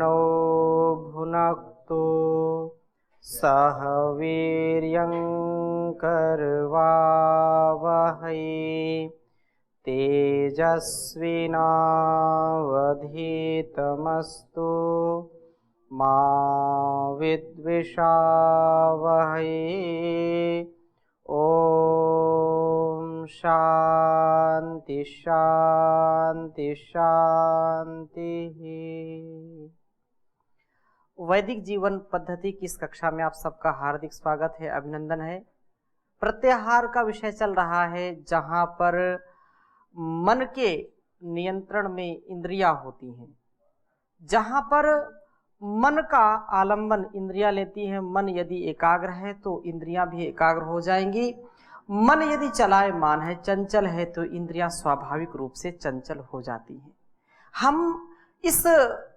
सनो भुनक्तु सह वीर्यं करवावहै तेजस्विनावधीतमस्तु मा विद्विषावहै। ओम शांति शांति शांति। वैदिक जीवन पद्धति की इस कक्षा में आप सबका हार्दिक स्वागत है, अभिनंदन है। प्रत्याहार का विषय चल रहा है, जहां पर मन के नियंत्रण में इंद्रियां होती हैं, जहां पर मन का आलंबन इंद्रियां लेती हैं। मन यदि एकाग्र है तो इंद्रियां भी एकाग्र हो जाएंगी। मन यदि चलायमान है, चंचल है, तो इंद्रियां स्वाभाविक रूप से चंचल हो जाती हैं। हम इस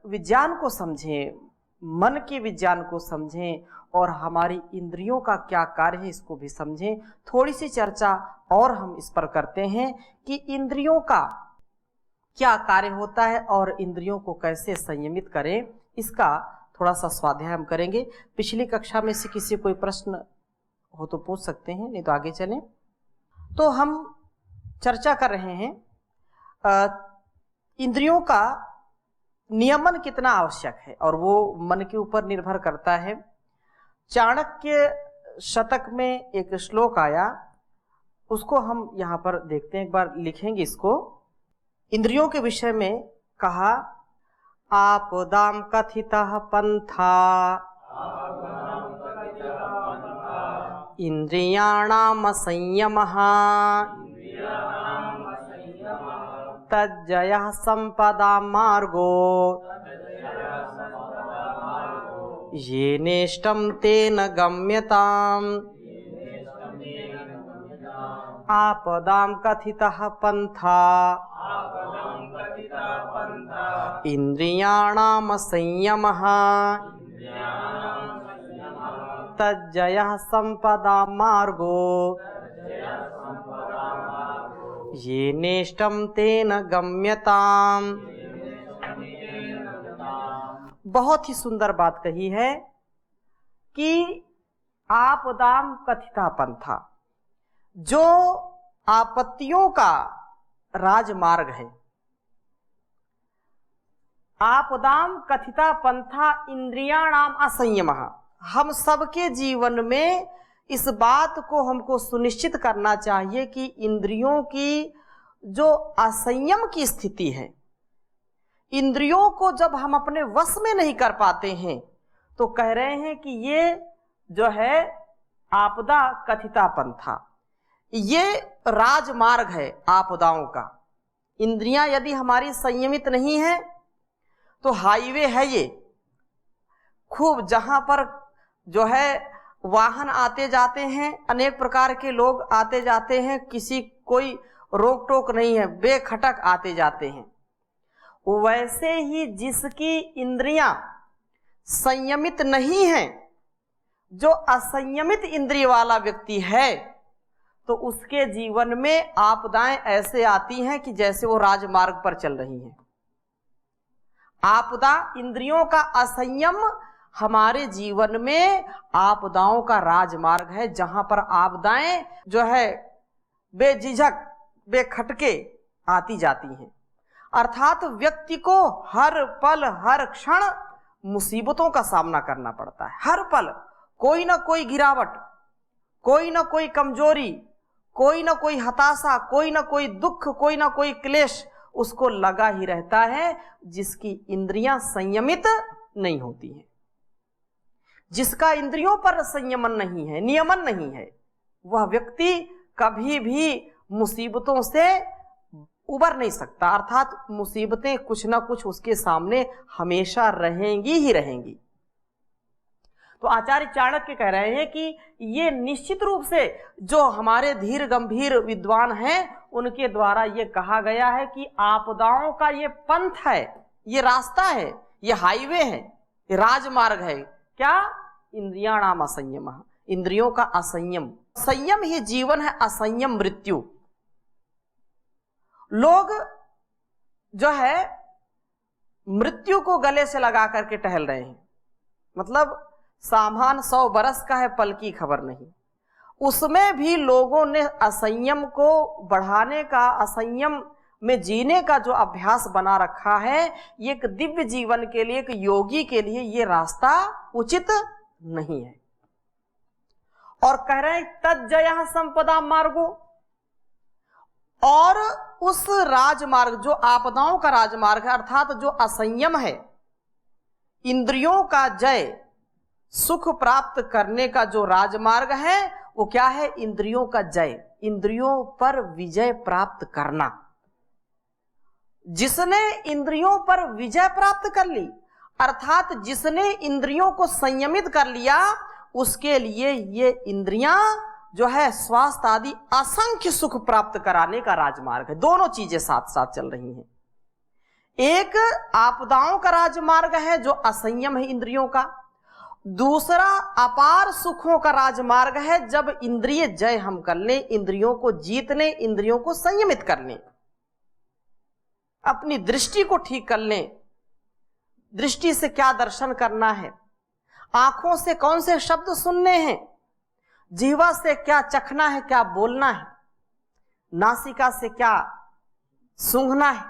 विज्ञान को समझें, मन के विज्ञान को समझें और हमारी इंद्रियों का क्या कार्य है इसको भी समझें। थोड़ी सी चर्चा और हम इस पर करते हैं कि इंद्रियों का क्या कार्य होता है और इंद्रियों को कैसे संयमित करें, इसका थोड़ा सा स्वाध्याय हम करेंगे। पिछली कक्षा में से किसी कोई प्रश्न हो तो पूछ सकते हैं, नहीं तो आगे चलें। तो हम चर्चा कर रहे हैं इंद्रियों का नियमन कितना आवश्यक है, और वो मन के ऊपर निर्भर करता है। चाणक्य शतक में एक श्लोक आया, उसको हम यहाँ पर देखते हैं, एक बार लिखेंगे इसको। इंद्रियों के विषय में कहा, आपदाम कथितः पंथा इंद्रियाणाम संयमः तज्जयः संपदा मार्गो येनेष्टं तेन गम्यताम्। आपदां कथितः पंथा इंद्रियाणाम संयमः तज्जयः संपदा मार्गो येनेष्टं तेन गम्यताम्। बहुत ही सुंदर बात कही है कि आपदाम कथिता पंथा, जो आपत्तियों का राजमार्ग है। आपदाम कथिता पंथा इंद्रियाणाम असंयमः। हम सबके जीवन में इस बात को हमको सुनिश्चित करना चाहिए कि इंद्रियों की जो असंयम की स्थिति है, इंद्रियों को जब हम अपने वश में नहीं कर पाते हैं, तो कह रहे हैं कि ये जो है आपदा कथिता पंथा, ये राजमार्ग है आपदाओं का। इंद्रियां यदि हमारी संयमित नहीं है तो हाईवे है ये, खूब जहां पर जो है वाहन आते जाते हैं, अनेक प्रकार के लोग आते जाते हैं, किसी कोई रोक टोक नहीं है, बेखटक आते जाते हैं। वैसे ही जिसकी इंद्रियां संयमित नहीं है, जो असंयमित इंद्रिय वाला व्यक्ति है, तो उसके जीवन में आपदाएं ऐसे आती हैं कि जैसे वो राजमार्ग पर चल रही हैं। आपदा, इंद्रियों का असंयम हमारे जीवन में आपदाओं का राजमार्ग है, जहां पर आपदाएं जो है बेझिझक बेखटके आती जाती हैं। अर्थात व्यक्ति को हर पल हर क्षण मुसीबतों का सामना करना पड़ता है। हर पल कोई ना कोई गिरावट, कोई ना कोई कमजोरी, कोई ना कोई हताशा, कोई ना कोई दुख, कोई ना कोई क्लेश उसको लगा ही रहता है, जिसकी इंद्रियां संयमित नहीं होती हैं। जिसका इंद्रियों पर संयमन नहीं है, नियमन नहीं है, वह व्यक्ति कभी भी मुसीबतों से उबर नहीं सकता। अर्थात मुसीबतें कुछ ना कुछ उसके सामने हमेशा रहेंगी ही रहेंगी। तो आचार्य चाणक्य कह रहे हैं कि ये निश्चित रूप से जो हमारे धीर गंभीर विद्वान हैं, उनके द्वारा ये कहा गया है कि आपदाओं का ये पंथ है, ये रास्ता है, ये हाईवे है, ये राजमार्ग है। क्या? इंद्रियाणाम असंयमः, इंद्रियों का असंयम। संयम ही जीवन है, असंयम मृत्यु। लोग जो है मृत्यु को गले से लगा करके टहल रहे हैं, मतलब सामान 100 बरस का है, पल की खबर नहीं। उसमें भी लोगों ने असंयम को बढ़ाने का, असंयम में जीने का जो अभ्यास बना रखा है, ये एक दिव्य जीवन के लिए, एक योगी के लिए ये रास्ता उचित नहीं है। और कह रहे हैं तज्जयः संपदा मार्गो, और उस राजमार्ग जो आपदाओं का राजमार्ग है, अर्थात जो असंयम है, इंद्रियों का जय, सुख प्राप्त करने का जो राजमार्ग है, वो क्या है? इंद्रियों का जय, इंद्रियों पर विजय प्राप्त करना। जिसने इंद्रियों पर विजय प्राप्त कर ली, अर्थात जिसने इंद्रियों को संयमित कर लिया, उसके लिए ये इंद्रियां जो है स्वास्थ्य आदि असंख्य सुख प्राप्त कराने का राजमार्ग है। दोनों चीजें साथ साथ चल रही हैं। एक आपदाओं का राजमार्ग है जो असंयम है इंद्रियों का, दूसरा अपार सुखों का राजमार्ग है जब इंद्रिय जय हम कर लें, इंद्रियों को जीत लें, इंद्रियों को संयमित कर लें, अपनी दृष्टि को ठीक कर लें। दृष्टि से क्या दर्शन करना है, आंखों से कौन से शब्द सुनने हैं, जीवा से क्या चखना है, क्या बोलना है, नासिका से क्या सूंघना है,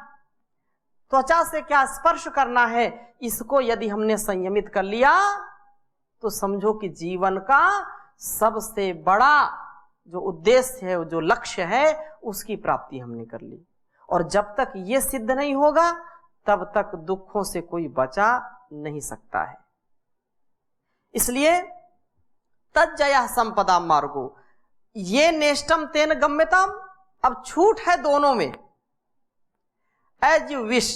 त्वचा से क्या स्पर्श करना है, इसको यदि हमने संयमित कर लिया तो समझो कि जीवन का सबसे बड़ा जो उद्देश्य है, जो लक्ष्य है, उसकी प्राप्ति हमने कर ली। और जब तक ये सिद्ध नहीं होगा तब तक दुखों से कोई बचा नहीं सकता है। इसलिए तज्जयः संपदा मार्गो, ये नेष्टम तेन गम्यताम, अब छूट है दोनों में, as you wish,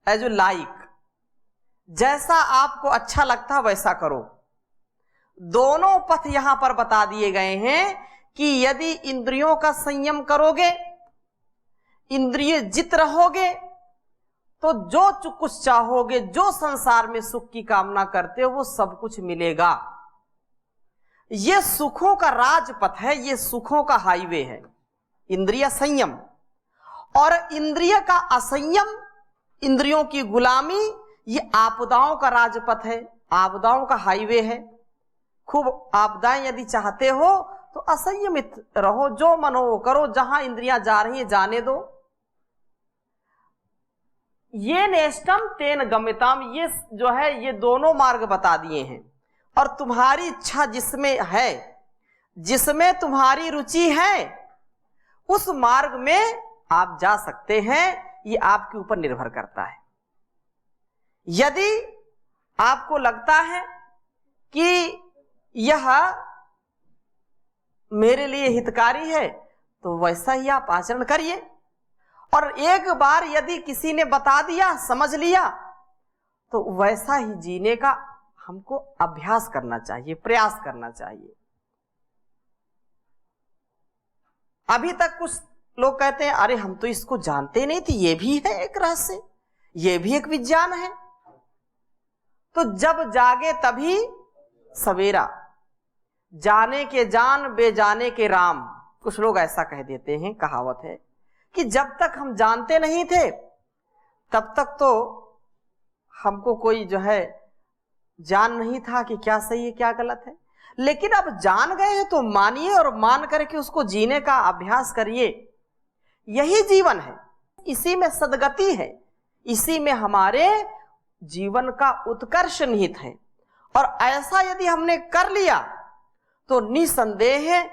as you like, जैसा आपको अच्छा लगता वैसा करो। दोनों पथ यहां पर बता दिए गए हैं कि यदि इंद्रियों का संयम करोगे, इंद्रिय जित रहोगे, तो जो कुछ चाहोगे, जो संसार में सुख की कामना करते हो, वो सब कुछ मिलेगा। ये सुखों का राजपथ है, ये सुखों का हाईवे है, इंद्रिय संयम। और इंद्रिय का असंयम, इंद्रियों की गुलामी, ये आपदाओं का राजपथ है, आपदाओं का हाईवे है। खूब आपदाएं यदि चाहते हो तो असंयमित रहो, जो मन हो करो, जहां इंद्रियां जा रही हैं जाने दो। ये नेष्टम तेन गम्यताम, ये जो है ये दोनों मार्ग बता दिए हैं। और तुम्हारी इच्छा जिसमें है, जिसमें तुम्हारी रुचि है, उस मार्ग में आप जा सकते हैं, ये आपके ऊपर निर्भर करता है। यदि आपको लगता है कि यह मेरे लिए हितकारी है तो वैसा ही आप आचरण करिए। और एक बार यदि किसी ने बता दिया, समझ लिया, तो वैसा ही जीने का हमको अभ्यास करना चाहिए, प्रयास करना चाहिए। अभी तक कुछ लोग कहते हैं अरे हम तो इसको जानते नहीं थे, ये भी है एक रहस्य, ये भी एक विज्ञान है। तो जब जागे तभी सवेरा, जाने के जान बेजाने के राम, कुछ लोग ऐसा कह देते हैं, कहावत है कि जब तक हम जानते नहीं थे तब तक तो हमको कोई जो है जान नहीं था कि क्या सही है क्या गलत है, लेकिन अब जान गए हैं तो मानिए और मान करके उसको जीने का अभ्यास करिए। यही जीवन है, इसी में सद्गति है, इसी में हमारे जीवन का उत्कर्ष निहित है। और ऐसा यदि हमने कर लिया तो निसंदेह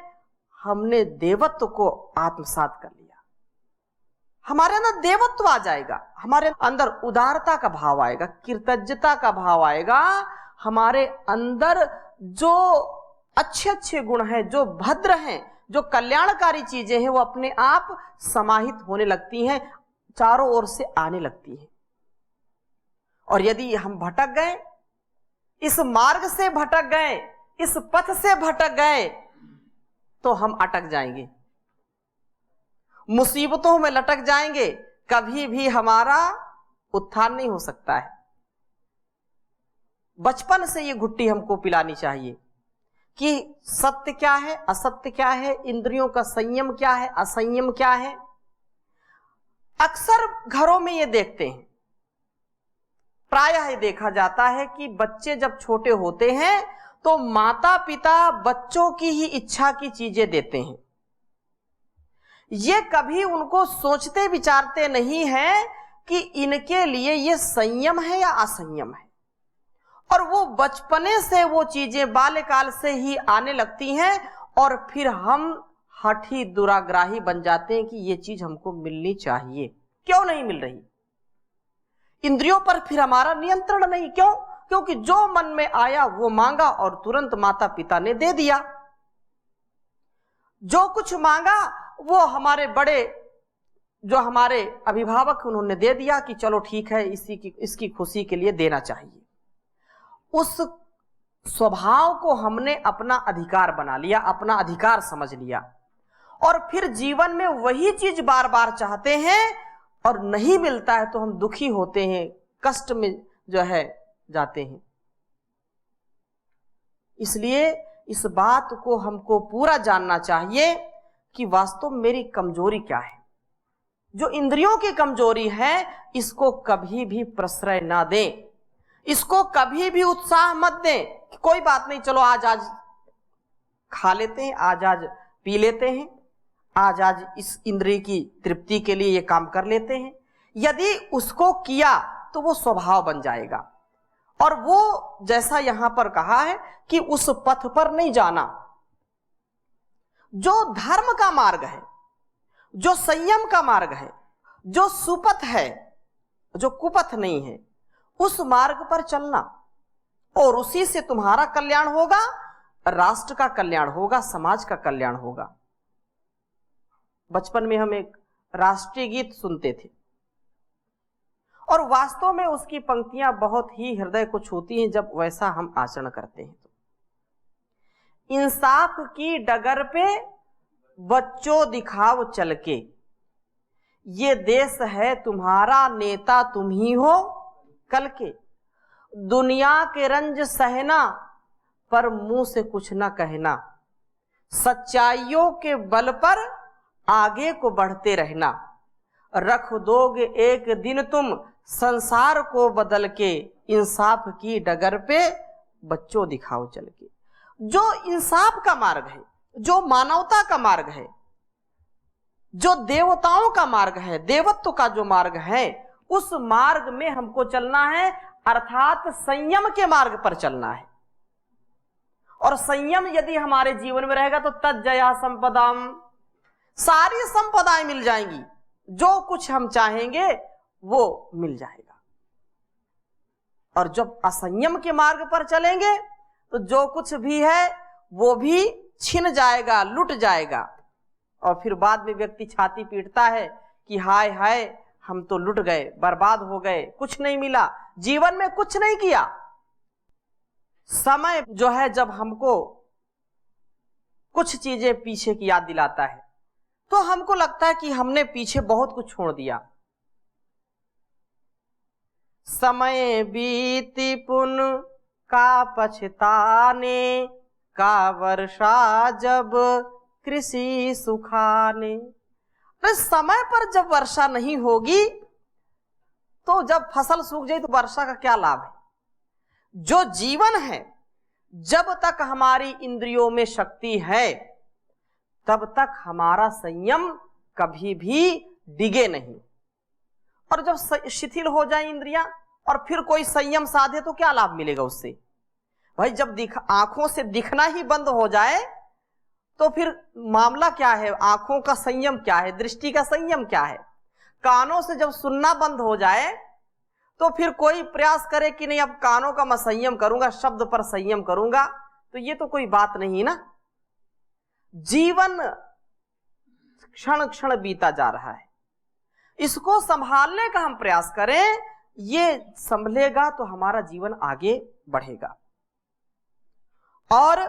हमने देवत्व को आत्मसात कर लिया, हमारे अंदर देवत्व आ जाएगा, हमारे अंदर उदारता का भाव आएगा, कृतज्ञता का भाव आएगा, हमारे अंदर जो अच्छे अच्छे गुण हैं, जो भद्र हैं, जो कल्याणकारी चीजें हैं, वो अपने आप समाहित होने लगती हैं, चारों ओर से आने लगती हैं। और यदि हम भटक गए, इस मार्ग से भटक गए, इस पथ से भटक गए, तो हम अटक जाएंगे, मुसीबतों में लटक जाएंगे, कभी भी हमारा उत्थान नहीं हो सकता है। बचपन से ये घुट्टी हमको पिलानी चाहिए कि सत्य क्या है, असत्य क्या है, इंद्रियों का संयम क्या है, असंयम क्या है। अक्सर घरों में ये देखते हैं प्रायः देखा जाता है कि बच्चे जब छोटे होते हैं तो माता पिता बच्चों की ही इच्छा की चीजें देते हैं। ये कभी उनको सोचते विचारते नहीं है कि इनके लिए ये संयम है या असंयम है, और वो बचपने से वो चीजें बाल्यकाल से ही आने लगती हैं और फिर हम हठी दुराग्राही बन जाते हैं कि ये चीज हमको मिलनी चाहिए। क्यों नहीं मिल रही? इंद्रियों पर फिर हमारा नियंत्रण नहीं। क्यों? क्योंकि जो मन में आया वो मांगा और तुरंत माता पिता ने दे दिया। जो कुछ मांगा वो हमारे बड़े जो हमारे अभिभावक उन्होंने दे दिया कि चलो ठीक है, इसकी खुशी के लिए देना चाहिए। उस स्वभाव को हमने अपना अधिकार बना लिया, अपना अधिकार समझ लिया, और फिर जीवन में वही चीज बार बार चाहते हैं और नहीं मिलता है तो हम दुखी होते हैं, कष्ट में जो है जाते हैं। इसलिए इस बात को हमको पूरा जानना चाहिए कि वास्तव में मेरी कमजोरी क्या है। जो इंद्रियों की कमजोरी है इसको कभी भी प्रश्रय ना दें, इसको कभी भी उत्साह मत दें। कोई बात नहीं, चलो आज खा लेते हैं, आज पी लेते हैं, आज इस इंद्रिय की तृप्ति के लिए ये काम कर लेते हैं। यदि उसको किया तो वो स्वभाव बन जाएगा, और वो जैसा यहां पर कहा है कि उस पथ पर नहीं जाना। जो धर्म का मार्ग है, जो संयम का मार्ग है, जो सुपथ है, जो कुपथ नहीं है, उस मार्ग पर चलना, और उसी से तुम्हारा कल्याण होगा, राष्ट्र का कल्याण होगा, समाज का कल्याण होगा। बचपन में हम एक राष्ट्रीय गीत सुनते थे और वास्तव में उसकी पंक्तियां बहुत ही हृदय को छूती हैं जब वैसा हम आचरण करते हैं तो। इंसाफ की डगर पे बच्चों दिखाओ चल के, ये देश है तुम्हारा, नेता तुम ही हो कल के। दुनिया के रंज सहना पर मुंह से कुछ ना कहना, सच्चाइयों के बल पर आगे को बढ़ते रहना। रख दोगे एक दिन तुम संसार को बदल के, इंसाफ की डगर पे बच्चों दिखाओ चल के। जो इंसाफ का मार्ग है, जो मानवता का मार्ग है, जो देवताओं का मार्ग है, देवत्व का जो मार्ग है, उस मार्ग में हमको चलना है, अर्थात संयम के मार्ग पर चलना है। और संयम यदि हमारे जीवन में रहेगा तो तज्जया संपदाम, सारी संपदाएं मिल जाएंगी, जो कुछ हम चाहेंगे वो मिल जाएगा। और जब असंयम के मार्ग पर चलेंगे तो जो कुछ भी है वो भी छिन जाएगा, लुट जाएगा, और फिर बाद में व्यक्ति छाती पीटता है कि हाय हाय हम तो लुट गए, बर्बाद हो गए, कुछ नहीं मिला, जीवन में कुछ नहीं किया। समय जो है जब हमको कुछ चीजें पीछे की याद दिलाता है तो हमको लगता है कि हमने पीछे बहुत कुछ छोड़ दिया। समय बीती पुन का पछताने, का वर्षा जब कृषि सुखाने। तो समय पर जब वर्षा नहीं होगी तो जब फसल सूख जाए तो वर्षा का क्या लाभ है? जो जीवन है, जब तक हमारी इंद्रियों में शक्ति है तब तक हमारा संयम कभी भी डिगे नहीं। और जब शिथिल हो जाए इंद्रियां और फिर कोई संयम साधे तो क्या लाभ मिलेगा उससे? भाई जब आंखों से दिखना ही बंद हो जाए तो फिर मामला क्या है? आंखों का संयम क्या है? दृष्टि का संयम क्या है? कानों से जब सुनना बंद हो जाए तो फिर कोई प्रयास करे कि नहीं अब कानों का मैं संयम करूंगा, शब्द पर संयम करूंगा, तो ये तो कोई बात नहीं ना। जीवन क्षण क्षण बीता जा रहा है, इसको संभालने का हम प्रयास करें, ये संभलेगा तो हमारा जीवन आगे बढ़ेगा। और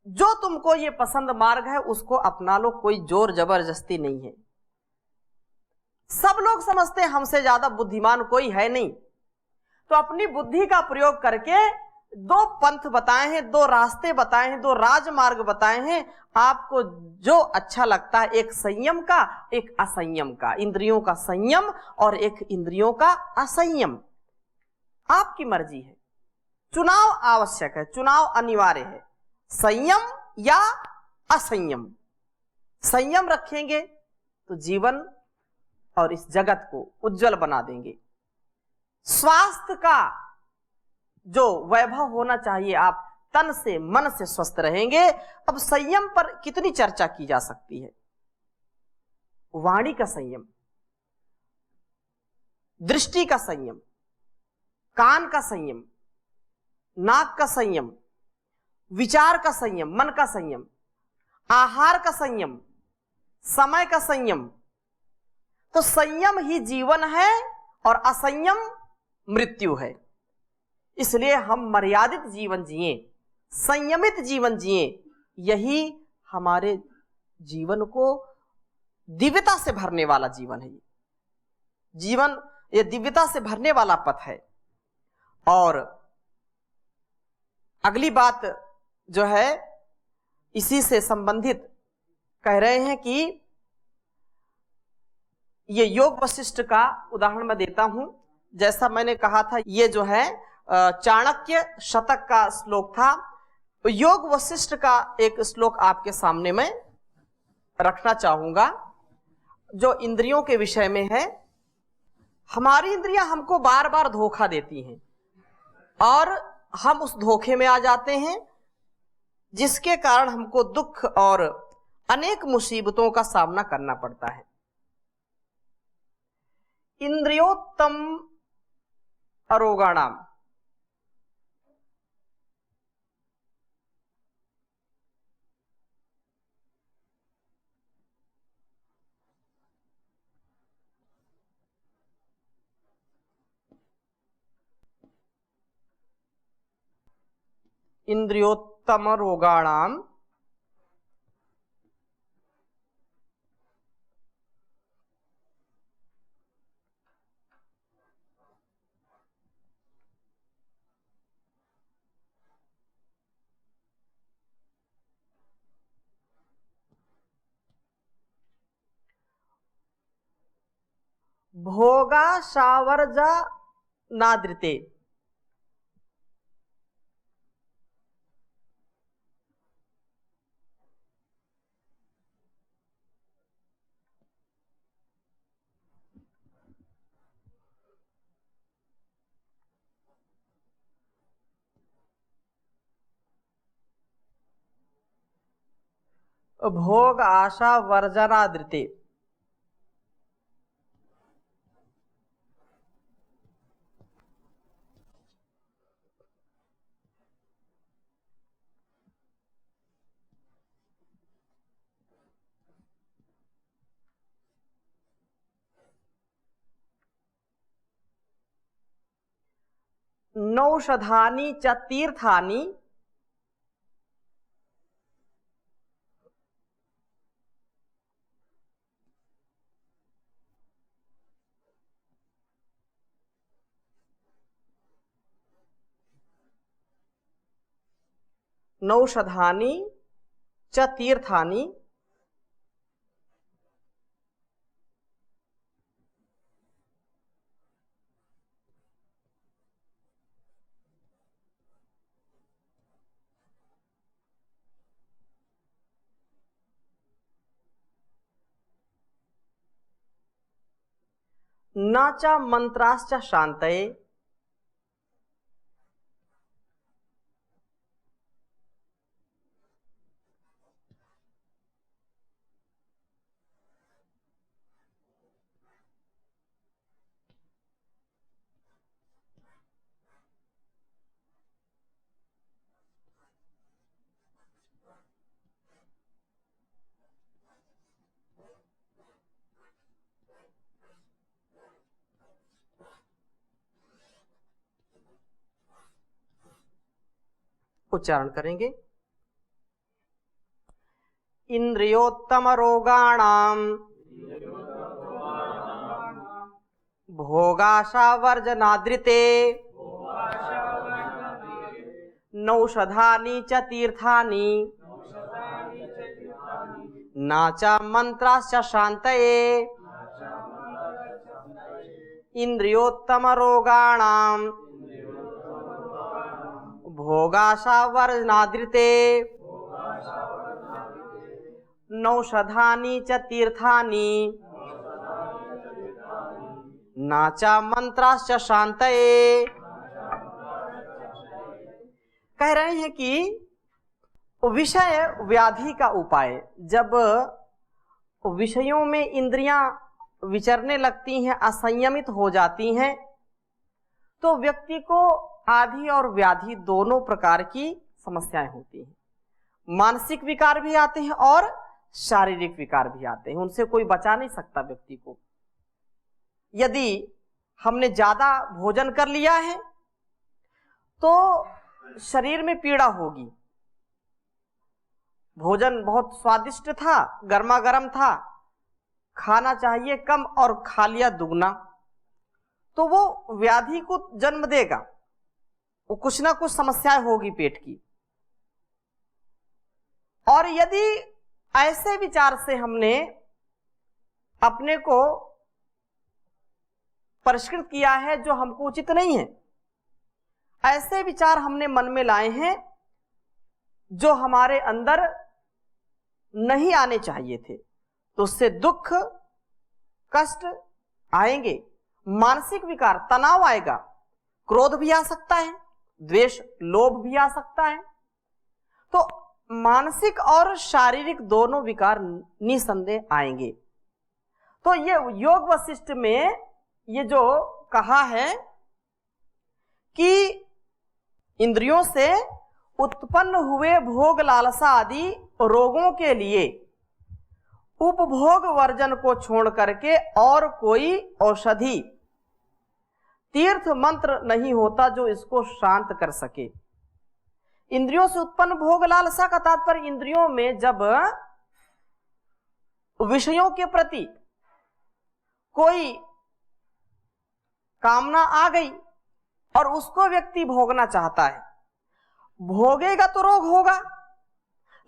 जो तुमको ये पसंद मार्ग है उसको अपना लो, कोई जोर जबरदस्ती नहीं है। सब लोग समझते हैं हमसे ज्यादा बुद्धिमान कोई है नहीं, तो अपनी बुद्धि का प्रयोग करके दो पंथ बताए हैं, दो रास्ते बताए हैं, दो राजमार्ग बताए हैं। आपको जो अच्छा लगता है, एक संयम का, एक असंयम का, इंद्रियों का संयम और एक इंद्रियों का असंयम, आपकी मर्जी है। चुनाव आवश्यक है, चुनाव अनिवार्य है, संयम या असंयम। संयम रखेंगे तो जीवन और इस जगत को उज्जवल बना देंगे। स्वास्थ्य का जो वैभव होना चाहिए, आप तन से मन से स्वस्थ रहेंगे। अब संयम पर कितनी चर्चा की जा सकती है। वाणी का संयम, दृष्टि का संयम, कान का संयम, नाक का संयम, विचार का संयम, मन का संयम, आहार का संयम, समय का संयम। तो संयम ही जीवन है और असंयम मृत्यु है। इसलिए हम मर्यादित जीवन जिए, संयमित जीवन जिए, यही हमारे जीवन को दिव्यता से भरने वाला जीवन है। जीवन ये दिव्यता से भरने वाला पथ है। और अगली बात जो है इसी से संबंधित कह रहे हैं कि ये योग वशिष्ठ का उदाहरण मैं देता हूं। जैसा मैंने कहा था, ये जो है चाणक्य शतक का श्लोक था। योग वशिष्ठ का एक श्लोक आपके सामने मैं रखना चाहूंगा, जो इंद्रियों के विषय में है। हमारी इंद्रियां हमको बार बार धोखा देती हैं और हम उस धोखे में आ जाते हैं, जिसके कारण हमको दुख और अनेक मुसीबतों का सामना करना पड़ता है। इंद्रियोत्तम अरोगाणाम, इंद्रियोत्तम रोगाणाम भोगा शावर्जा नादृते। भोग आशा वर्जनादृते। नौषधानि च तीर्थानि नौषधानि च तीर्थानि न च मंत्राश्च शांतये। उच्चारण करेंगे। इंद्रियोत्तम रोगाणाम भोगाशा वर्जनादृते नौषधानि च तीर्थानि नाचा मंत्राश्च शान्तये इंद्रियोत्तम रोगाणाम भोगाशावर्जनादृते नौषधानि च तीर्थानि नाचा मंत्राश्च शान्तये। कह रहे हैं कि विषय व्याधि का उपाय, जब विषयों में इंद्रियां विचरने लगती हैं, असंयमित हो जाती हैं, तो व्यक्ति को आदि और व्याधि दोनों प्रकार की समस्याएं होती हैं। मानसिक विकार भी आते हैं और शारीरिक विकार भी आते हैं, उनसे कोई बचा नहीं सकता व्यक्ति को। यदि हमने ज्यादा भोजन कर लिया है तो शरीर में पीड़ा होगी। भोजन बहुत स्वादिष्ट था, गर्मा गर्म था, खाना चाहिए कम और खा लिया दुगना, तो वो व्याधि को जन्म देगा। वो कुछ ना कुछ समस्याएं होगी पेट की। और यदि ऐसे विचार से हमने अपने को परिष्कृत किया है जो हमको उचित नहीं है, ऐसे विचार हमने मन में लाए हैं जो हमारे अंदर नहीं आने चाहिए थे, तो उससे दुख कष्ट आएंगे, मानसिक विकार तनाव आएगा, क्रोध भी आ सकता है, द्वेष लोभ भी आ सकता है। तो मानसिक और शारीरिक दोनों विकार निसंदेह आएंगे। तो ये योग वशिष्ठ में ये जो कहा है कि इंद्रियों से उत्पन्न हुए भोग लालसा आदि रोगों के लिए उपभोग वर्जन को छोड़ करके और कोई औषधि तीर्थ मंत्र नहीं होता जो इसको शांत कर सके। इंद्रियों से उत्पन्न भोग लालसा का तात्पर्य, इंद्रियों में जब विषयों के प्रति कोई कामना आ गई और उसको व्यक्ति भोगना चाहता है, भोगेगा तो रोग होगा।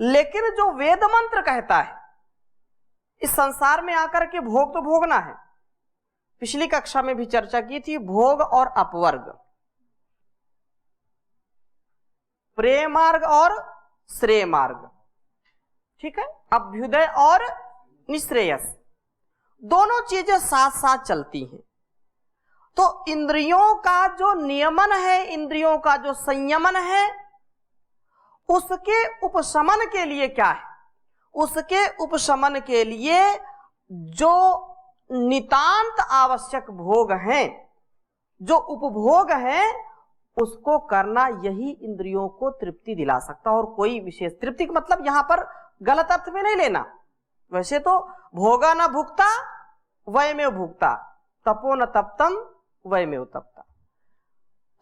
लेकिन जो वेद मंत्र कहता है इस संसार में आकर के भोग तो भोगना है, पिछली कक्षा में भी चर्चा की थी, भोग और अपवर्ग, प्रेम मार्ग और श्रेय मार्ग, ठीक है, अभ्युदय और निश्रेयस, दोनों चीजें साथ साथ चलती हैं। तो इंद्रियों का जो नियमन है, इंद्रियों का जो संयमन है, उसके उपशमन के लिए क्या है? उसके उपशमन के लिए जो नितांत आवश्यक भोग हैं, जो उपभोग हैं, उसको करना यही इंद्रियों को तृप्ति दिला सकता। और कोई विशेष तृप्ति का मतलब यहां पर गलत अर्थ में नहीं लेना। वैसे तो भोगा न भुक्ता वय में भुक्ता, तपो न तप्तम वय में तप्ता।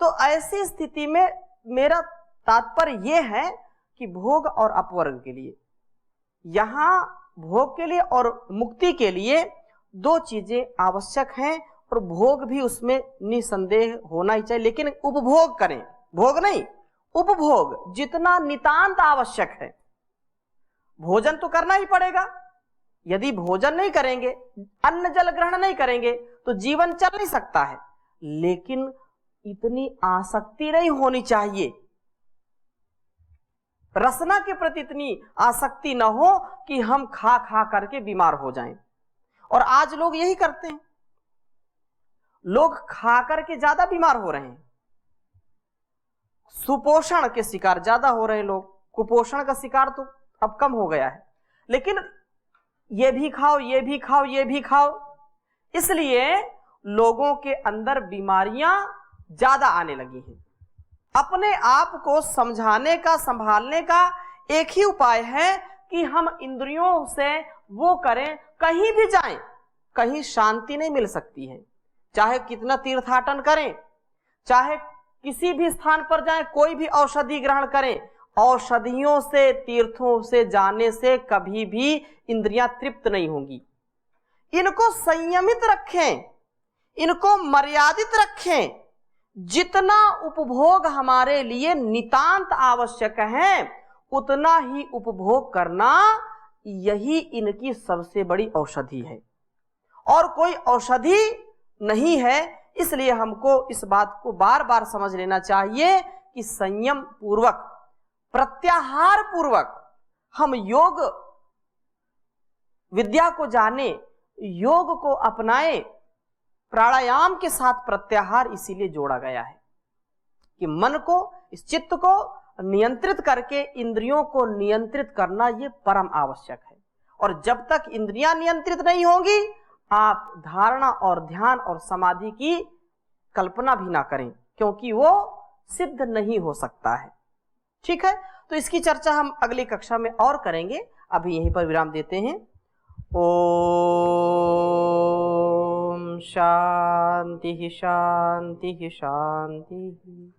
तो ऐसी स्थिति में मेरा तात्पर्य यह है कि भोग और अपवर्ग के लिए, यहां भोग के लिए और मुक्ति के लिए दो चीजें आवश्यक हैं, और भोग भी उसमें निसंदेह होना ही चाहिए, लेकिन उपभोग करें, भोग नहीं, उपभोग जितना नितांत आवश्यक है। भोजन तो करना ही पड़ेगा, यदि भोजन नहीं करेंगे, अन्न जल ग्रहण नहीं करेंगे तो जीवन चल नहीं सकता है। लेकिन इतनी आसक्ति नहीं होनी चाहिए, रसना के प्रति इतनी आसक्ति न हो कि हम खा खा करके बीमार हो जाएं। और आज लोग यही करते हैं, लोग खा करके ज्यादा बीमार हो रहे हैं, सुपोषण के शिकार ज्यादा हो रहे हैं लोग, कुपोषण का शिकार तो अब कम हो गया है। लेकिन ये भी खाओ, ये भी खाओ, ये भी खाओ, इसलिए लोगों के अंदर बीमारियां ज्यादा आने लगी हैं। अपने आप को समझाने का, संभालने का एक ही उपाय है कि हम इंद्रियों से वो करें, कहीं भी जाएं, कहीं शांति नहीं मिल सकती है। चाहे कितना तीर्थाटन करें, चाहे किसी भी स्थान पर जाएं, कोई भी औषधि ग्रहण करें, औषधियों से, तीर्थों से जाने से कभी भी इंद्रियां तृप्त नहीं होंगी। इनको संयमित रखें, इनको मर्यादित रखें, जितना उपभोग हमारे लिए नितांत आवश्यक है उतना ही उपभोग करना, यही इनकी सबसे बड़ी औषधि है और कोई औषधि नहीं है। इसलिए हमको इस बात को बार बार समझ लेना चाहिए कि संयम पूर्वक, प्रत्याहार पूर्वक हम योग विद्या को जाने, योग को अपनाएं। प्राणायाम के साथ प्रत्याहार इसीलिए जोड़ा गया है कि मन को, इस चित्त को नियंत्रित करके इंद्रियों को नियंत्रित करना ये परम आवश्यक है। और जब तक इंद्रियां नियंत्रित नहीं होंगी, आप धारणा और ध्यान और समाधि की कल्पना भी ना करें, क्योंकि वो सिद्ध नहीं हो सकता है। ठीक है, तो इसकी चर्चा हम अगली कक्षा में और करेंगे। अभी यहीं पर विराम देते हैं। ओम शांति शांति शांति।